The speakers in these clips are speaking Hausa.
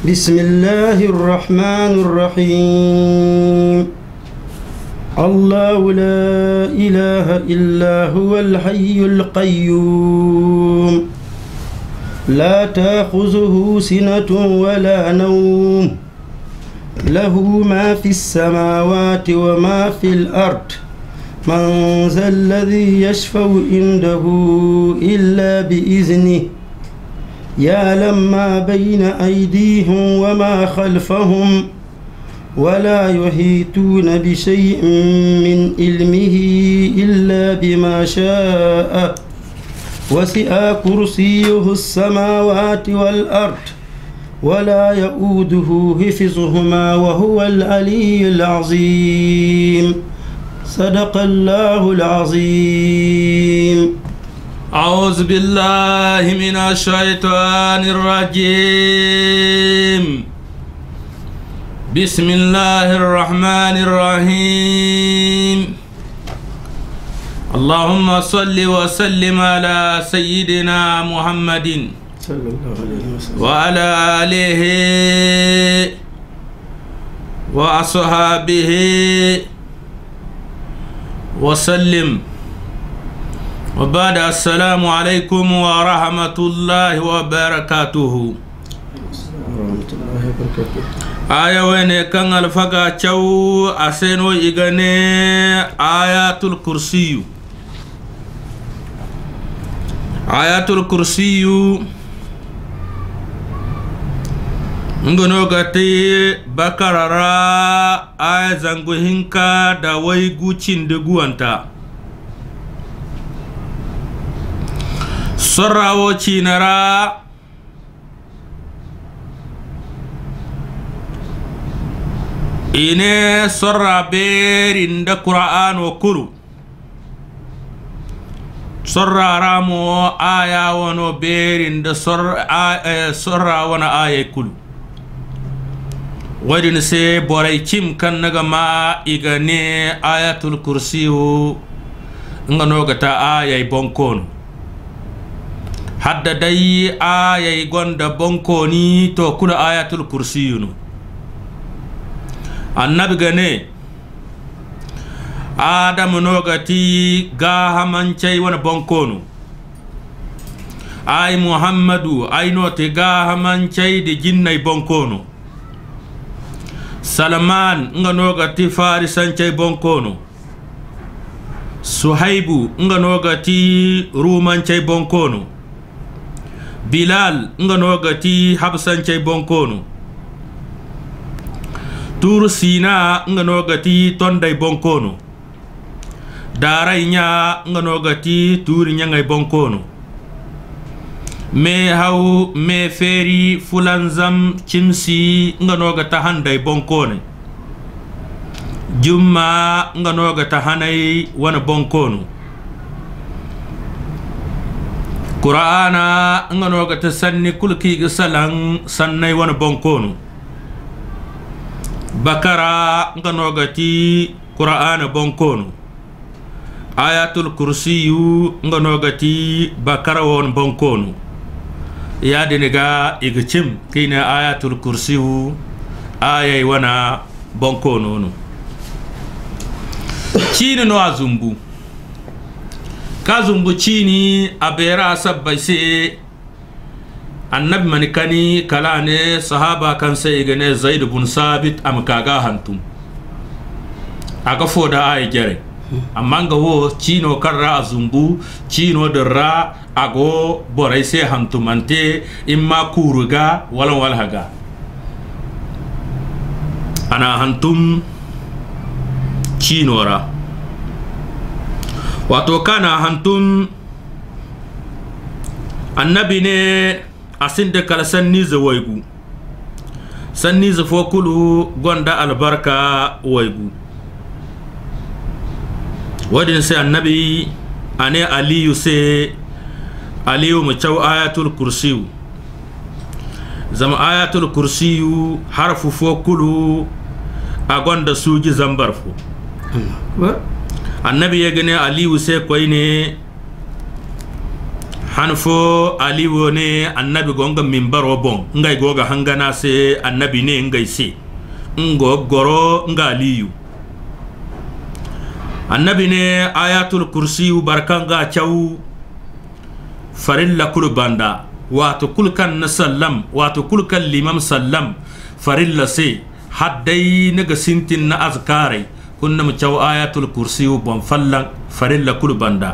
بسم الله الرحمن الرحيم الله لا إله إلا هو الحي القيوم لا تأخذه سنة ولا نوم له ما في السماوات وما في الأرض من ذا الذي يشفع عنده إلا بإذنه يعلم ما بين أيديهم وما خلفهم ولا يحيطون بشيء من علمه إلا بما شاء وسع كرسيه السماوات والأرض ولا يؤوده حفظهما وهو العلي العظيم صدق الله العظيم. أعوذ بالله من الشيطان الرجيم. بسم الله الرحمن الرحيم. اللهم صل وسلم على سيدنا محمد صلى الله عليه وسلم وعلى آله وأصحابه وسلم وبعد. السلام عليكم ورحمة الله وبركاته. ورحمة الله وبركاته. آية وين كان الفقا تشو أسينو إغاني آيات الكرسي. آيات الكرسي ngono gati bakarara aya zangu hinka da wai gucin da guwanta sorrawo cinara ine sorra berin da qur'an wa kuru sorra ramo aya wono berin da sorra wana aya kulu wadin se boray kim kan naga ma igane ayatul kursiyu ngano gata ayay bonkon hadda dai ayay gonda bonkoni to kula ayatul kursiyu no annabi gane adam no gati ga hamancay wana bonkono ay muhammadu ay no te ga hamancay de jinnay bonkono Salman nganogati farisancay bonkono Suhaibu nganogati rumancay bonkono Bilal nganogati habsancay bonkono Tur Sina nganogati tonday bonkono Daray nya nganogati turi nyangay bonkono me haw me feri fulanzam cimsi nganoga tahanday bonkone jumma nganoga tahanay wana bonkono qur'ana nganoga tasanni kulki salang sannay wana bonkono bakara nganoga ti qur'ana bonkono ayatul kursiyu nganoga ti bakara won bonkono ya diniga igchim kina ayatul kursiyu ayay wana bonkono no chini no azumbu kazumbu chini abera sabbaise annabi manikani kalane sahaba kan sai igane zaid ibn sabit am kaga hantum aga foda ay jere amma nga wo chino karra azumbu chino derra ago boray se hantumante imma kuruga wala walhaga ana hantum chinora wato kana hantum annabi ne asinde kala sanni zawaigu sanni zafokulu gonda albarka waigu wadin sai annabi ane aliyu sai aliyu mu caw ayatul kursiyu zama ayatul kursiyu harfu fokulu a gonda suji zambar fo annabi ya gane aliyu sai koy ne hanfo ali wone annabi gonga minbaro bon ngay goga hangana se annabi ne ngay se ngo goro nga aliyu annabi ne ayatul kursi barkanga chaw farilla kul banda wato kulkan na sallam wato kulkan limam sallam farilla se haddai naga sintin na azkare kunna mu chaw ayatul kursi bon fallan farilla kul banda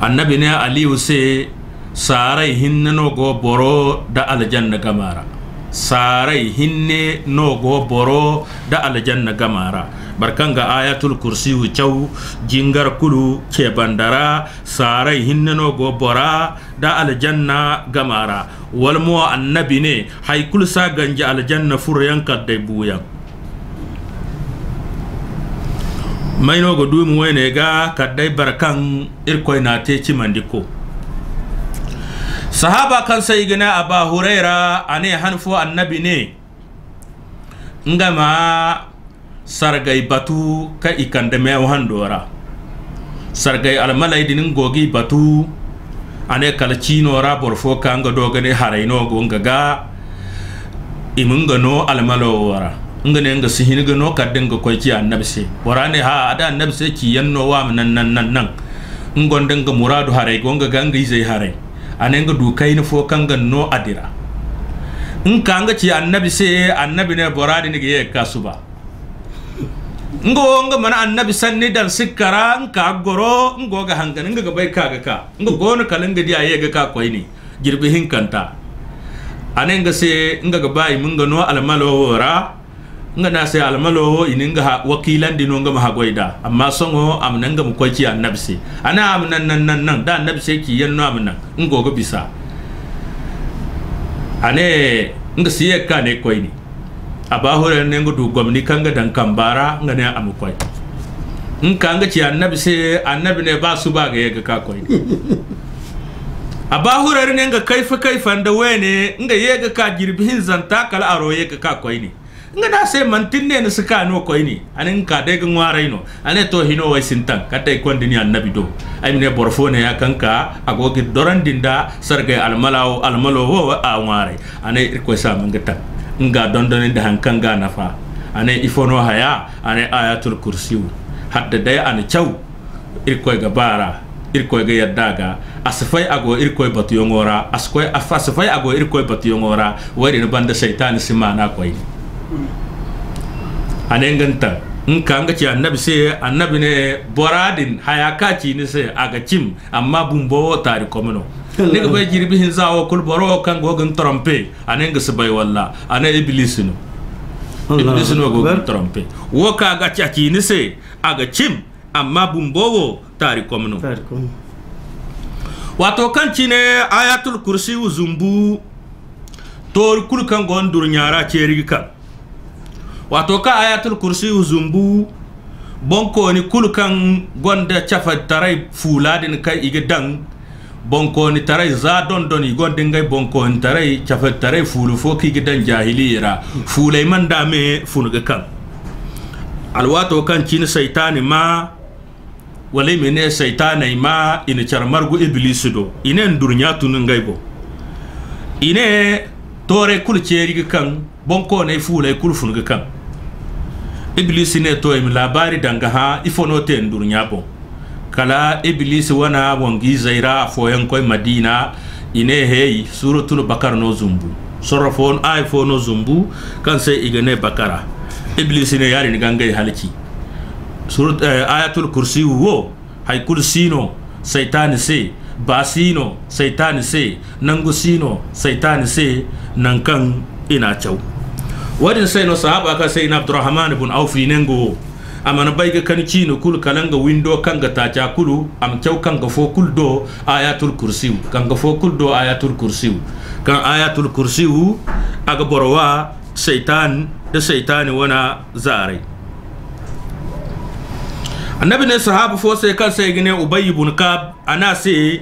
annabi ne aliyu se sarai hinne no go boro da aljanna gamara sarai hinne no go boro da aljanna gamara barkanga ayatul kursi chaw jingar kulu ke bandara sarai hinne no go bora da aljanna gamara wal mo annabi ne hay kul sa ganja aljanna furyan kadde buya mayno go dum wene ga kadde barkan irkoy na te ci mandiko sahaba kan sai gina aba huraira ane hanfo annabi ne ngama sargai batu ka ikande me handora sargai almalai dinin gogi batu ane kalcino ra borfo kanga dogane haraino go ngaga imunga no almalo wara ngane nga sihin ga no kadden ga koy ci annabi se borane ha ada annabi se ci yanno wa nan ngonde nga muradu haray go ngaga ngi zai haray ane nga du kayni fo kanga no adira kanga ci annabi se annabi ne borade ni ge kasuba ngo mana annabi sanni dan sikara ka goro ngo ga hangana nga bai kaga ka ngo gono kalanga dia yega ka koyni girbi hinkanta ane nga se nga ga bai munga no almalo wora nga na se almalo ininga wakilan dino nga mahagoida amma songo amnanga mu koyci annabi se ana amnan da annabi se ki yanno amnan ngo ga bisa ane nga siye ka ne koyni abahore ne ngo du gomni kanga dan kambara nga ne am koy kanga ci annabi se annabi ne ba su ba ga yega ka koyni abahore ne nga kaifa da wene nga yega ka girbi hinzanta kala aro yega ka koyni nga na se mantinne ne suka no koyni anin ka de ngwarai no ane to hino way sintan katay kondini annabi do ay ne borfone ya kanka agogi dorandinda sargay almalo wo a ngwarai ane ko sa mangata nga dondone da hankanga nafa ane ifono haya ane ayatul kursi hadda day an chaw irkoy ga bara irkoy ga yaddaga asfay ago irkoy batu yongora asfay ago irkoy batu yongora wari no banda shaytan simana koy anenganta kanga ci annabi se annabi ne boradin hayaka ci ni se aga cim amma bumbo tari komno ne ga bay jirbi hin zawo kul boro kan gogan trompe anenga se bay walla ana iblis no gogan trompe wo kaga ci ni se aga cim amma bumbo tari komno wato kan ci ne ayatul kursi zumbu tor kul kan gon dur nyara ceri kan wato ka ayatul kursi zumbu bonko ni kulkan gonda chafa taray fuladin kai igadan bonko ni taray za dondoni gonde ngay bonko ni taray chafa taray fulu foki gidan jahilira fulay man dame funuga kan alwato kan cin shaytani ma wale mene shaytani ma ina charmargu iblis do inen durnya tunun ngaybo ine tore kul ceri kan bonko ne fulay kul funuga kan iblis ne to im labari danga ha ifono te ndurnya bon kala iblis wana wongi zaira foyen koy madina ine hey suratul bakar no zumbu sorofon iphone no zumbu kan sai igane bakara iblis ne yari ni gangay halki surat ayatul kursi wo hay kursino shaytan se basino shaytan se nangusino shaytan se nankan ina chaw wadin sai no sahaba ka sai na Abdurrahman ibn Auf nengo amana bayga kan cino kul kalanga window kanga ta cha kulu am chaw kanga fo kul do ayatul kursi kanga fo kul do ayatul kursi kan ayatul kursi aga borwa shaytan da shaytani wana zare annabi ne sahaba fo sai kan sai gine Ubay ibn Kab ana sai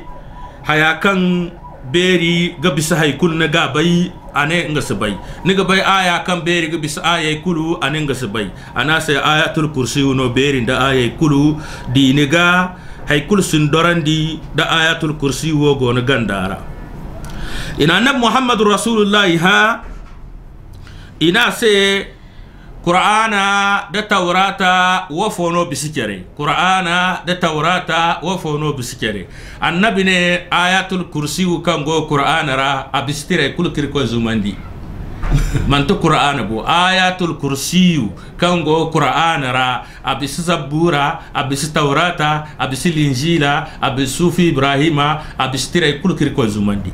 hayakan beri ga bisa haykul na gabai ane nga sabay ni ga bay aya kan beri ga bisa aya kulu ane nga sabay ana sai ayatul kursi no beri nda aya kulu di ni ga hay kul sindorandi da ayatul kursi wo gona gandara ina nab muhammadur rasulullah ha ina se qur'ana da taurata wa fono bisikere qur'ana da taurata wa fono bisikere annabi ne ayatul kursi kan go qur'ana ra abistire kul kirko zumandi manto qur'ana bo ayatul kursi kan go qur'ana ra abis zabura abis taurata abis linjila abis sufi ibrahima abistire kul kirko zumandi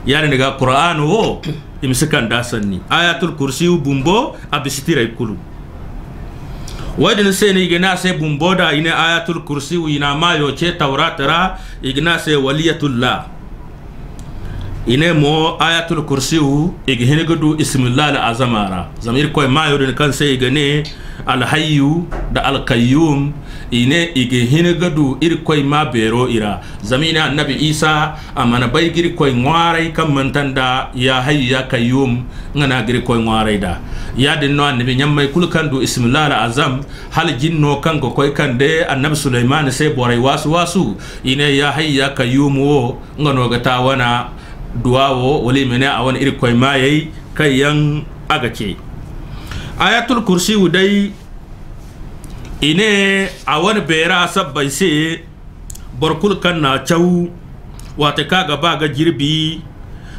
yani daga qur'an wo imsikan dasanni ayatul kursi bumbo abistire kulu wadin sene igna se bumbo da ine ayatul kursi ina mayo che taurata ra igna se waliyatullah ine mo ayatul kursi igi hinigudu ismillah al azamara zamir koy mayo den kan se igane al hayyu da al qayyum ine igi hinigudu ir koy ma bero ira zamina annabi isa amana bay giri koy ngwaray kam mantanda ya hayyu ya qayyum ngana giri koy ngwaray da ya den no annabi nyammay kul kandu ismillah al azam hal jinno kanko koy kande annabi sulaiman se boray wasu ine ya hayyu ya qayyum wo ngano ga tawana duwawo wali mena a wani iri koy mayai kayan agace ayatul kursi dai ine a wani bera sabbai se barkul kan na chaw wata kaga ba ga jirbi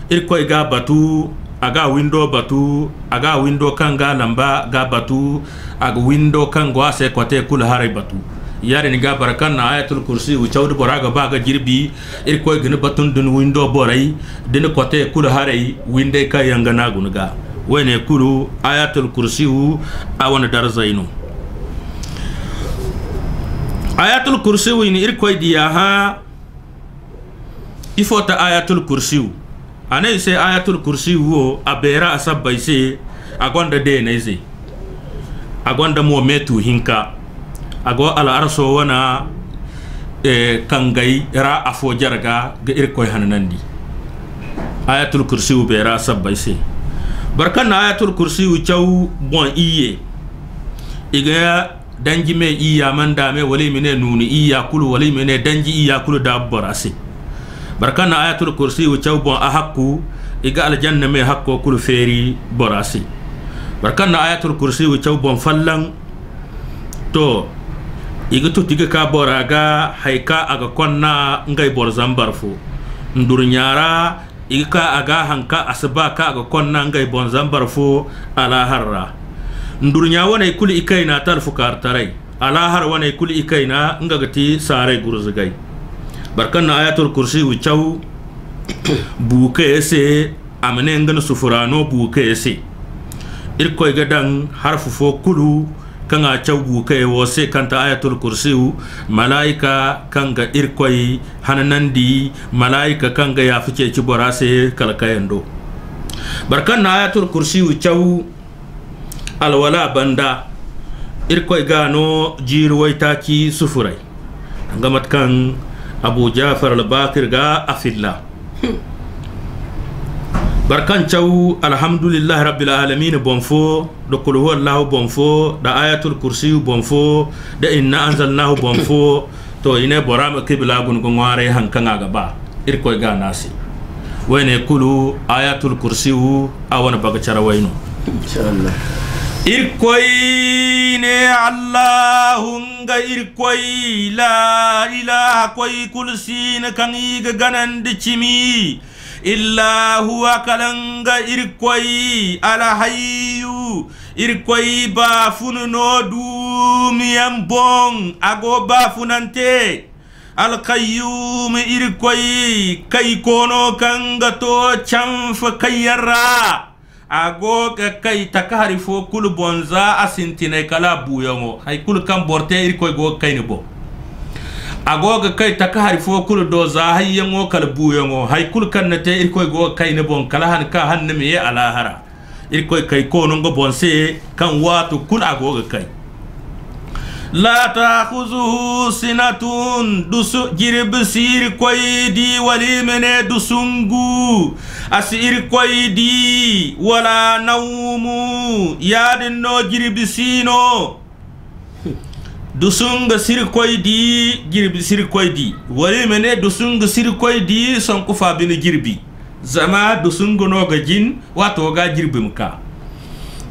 iri koy ga batu aga window batu aga window kan ga lamba ga batu aga window kan go ase kote kul harai batu yare ni ga barakan na ayatul kursi chawdu boraga baga jirbi ir koy gene batun dun window boray den kote kul haray winde ka yanga nagunuga wene kulu ayatul kursi awana darzainu ayatul kursi ni ir koy diya ha ifota ayatul kursi anay se ayatul kursi wo abera asabbai se agonda de neze agonda mo metu hinka ago ala arso wana kangai ra afo jarga ga irkoy hanandi ayatul kursi bera sabbai se barkan ayatul kursi chaw bon iye iga danji me iya manda me wali mine nuni iya kulu wali mine danji iya kulu dabbara se barkan ayatul kursi chaw bon ahakku iga aljanna me hakko kulu feri borasi barkan ayatul kursi chaw bon fallan to igatu tiga ka boraga haika aga konna ngai bor zambarfo ndur nyara igaka aga hanka asba ka aga konna ngai bon zambarfo ala harra ndur nya wana ikuli ikaina tal fukar tarai ala har wana ikuli ikaina ngagati sare gurzugai barkan ayatul kursi chaw buke ese amane ngana sufurano buke ese irko gadan harfu fo kulu kanga chawbu kay wose kanta ayatul kursi malaika kanga irkoy hananandi malaika kanga ya fice ci borase kalkayendo barkan ayatul kursi chaw alwala banda irkoy gano jirwaita ki sufurai ngamat kan abu jafar al-bakir ga afilla barkan chaw alhamdulillah rabbil alamin bonfo do kul huwallahu bonfo da ayatul kursi bonfo da inna anzalnahu bonfo to ine borama kibla gun ko ngare hankanga gaba irkoy ga nasi wene kulu ayatul kursi awana baga cara wayno inshallah irkoy ne allahunga irkoy la ilaha koy kulsin kan iga ganande cimi illa huwa kalanga irkoy ala hayyu irkoy ba fununo dumiyam bon ago ba funante al qayyum irkoy kay kono kanga to chamfa kayara ago kay takari fo kul bonza asintine kala buyongo hay kul kam borte irkoy go kayni bo agoga kay takahari fo kul doza hayyango kal buyango hay kul kannate irkoy go kayne bon kala han ka hanne me ala hara irkoy kay kono ngo bonse kan watu kul agoga kay la ta'khuzuhu sinatun dusu jirib sir koy di wali mene dusungu asir koy di wala nawmu yadin no jirib sino dusunga sirkoy di girbi sirkoy di wali mene dusunga sirkoy di son ku fa bin girbi zama dusunga no ga jin wato ga girbi muka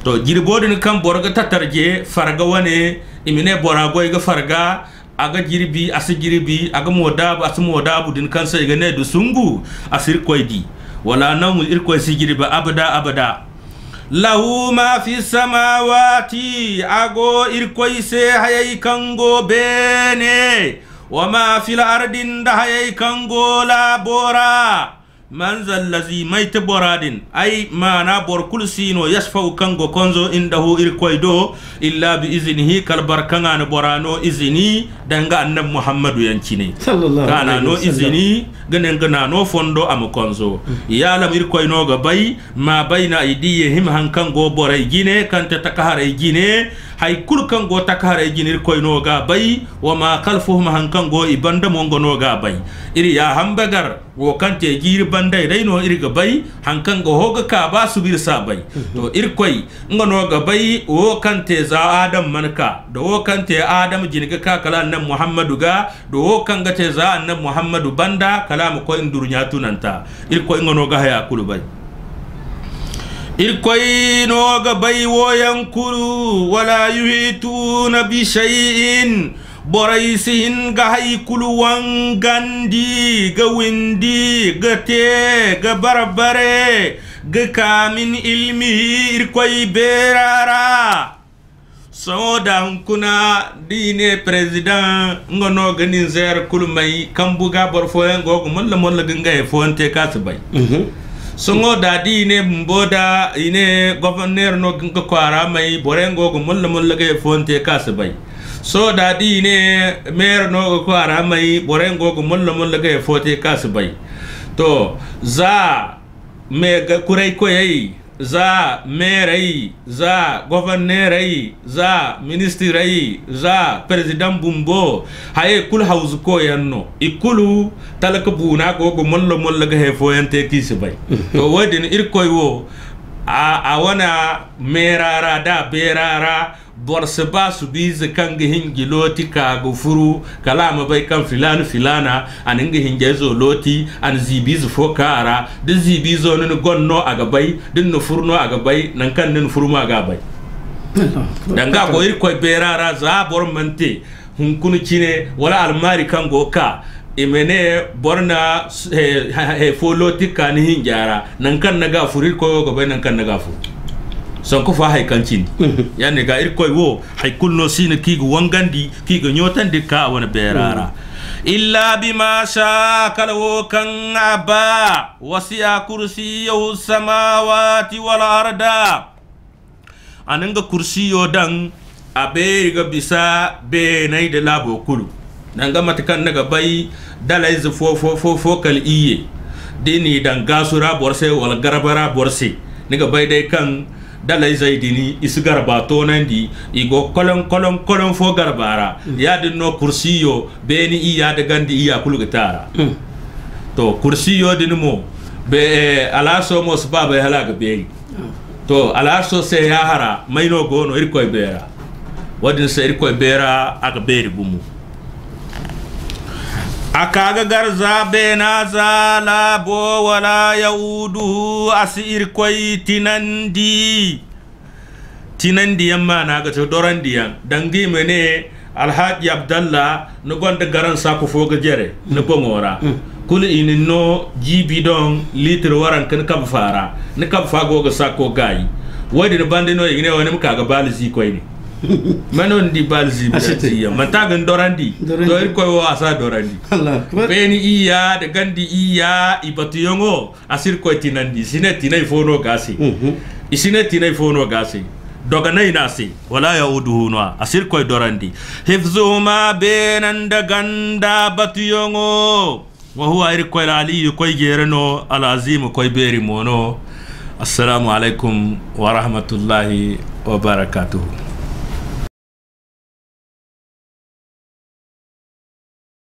to girbodin kan borga tatarje farga wane imine boragoy ga farga aga girbi asi girbi aga modabu asi modabu din kan sai ga ne dusungu asirkoy di wala namu irkoy si girbi abada lahu ma fi samawati ago irkoy se hayay kango bene wa ma fil ardin da hayay kango la bora manzal lazi mayta boradin ay mana bor kulsino yasfau kango konzo indahu irkoy do illa bi iznihi kal barkanga no borano izni danga annab muhammadu yancine sallallahu kana no izni ganen gana no fondo am konzo yalam irkoy no ga bay ma bayna aydihim hankango boray gine kanta takahare gine hay kul kango takahare gine irkoy no ga bay wa ma khalfuhum hankango ibanda mongo no ga bay iri ya hambagar wo kante giri bandai dai no irga bay hankango hoga ka ba subir sa bay to irkoy ngono ga bay wo kante za adam manka do wo kante adam jinga ka kala nan muhammadu ga do wo kanga te za nan muhammadu banda kalam ko indurunya tunanta irkoy ngono ga haya kulu bay irkoy no ga bay wo yankuru wala yuhituna bi shay'in boraisihin ga haikulu wangandi ga windi ga te ga barbare ga kamin ilmihi irkoy berara so da kuna dine president ngono ga Niger kulmai kambuga borfoyen gogo molla ganga e fonte kasbay songo da dine mboda ine gouverneur no ganga kwara mai borengo go molla ga e fonte kasbay so da di ne mer no ko ara mai borengo go molla ga fote kasbay to za me ga kurai ko yayi za merai za governor ai za minister ai za president bumbo haye kul house ko yanno ikulu talaka buna go molla ga foyante kisbay to wadin irkoy wo a wana merara da berara borse ba su bize kanga hingi loti ka go furu kalama bay kan filana aninga hinge zo loti an zibizu fokara de zibizo no gonno aga bay din no furno aga bay nan kan nin furma aga bay danga ko ir koy berara za bor mante hun kunu cine wala almari kan go ka imene borna fo loti kan hinjara nan kan naga furir ko go bay nan kan naga fu son ko fa hay kancin yani ga irkoy wo hay kulno sina kigo wangandi kigo nyotande ka wona berara illa bima sha kala wo kan aba wasi'a kursiyyu samawati wal arda ananga kursiyo dan abe ga bisa be nay de labo kulu nanga matakan naga bay dalay z fo kal iye dini dan gasura borse wal garabara borse naga bay day kan dalay zaidini isi garba to nandi igo kolon fo garbara ya dinno kursiyo beni iya de gandi iya kulgitara to kursiyo dinmo be alaso mos baba halaga be to alaso se ya hara mayno gono irkoy bera wadin se irkoy bera aga beri bumu akaga garza bena zala bo wala yaudu asir koy tinandi yamma naga to dorandiyan dangi mene alhaji abdallah no gonda garan sako foga jere no bomora kul inino jibi don litre waran kan kam fara ne kam fago ga sako gayi wadi no bande no igine woni mukaga balzi koy ni manon di balzi biya matagan dorandi to ir koy wasa dorandi Allah beni iya de gandi iya ibatu yongo asir koy tinandi sineti nay fono gasi isineti nay fono gasi doga nay nasi wala yauduhu no asir koy dorandi hifzuma benanda ganda batu yongo wa huwa ir koy ali koy gereno al azim koy beri mono assalamu alaikum wa rahmatullahi wa barakatuh.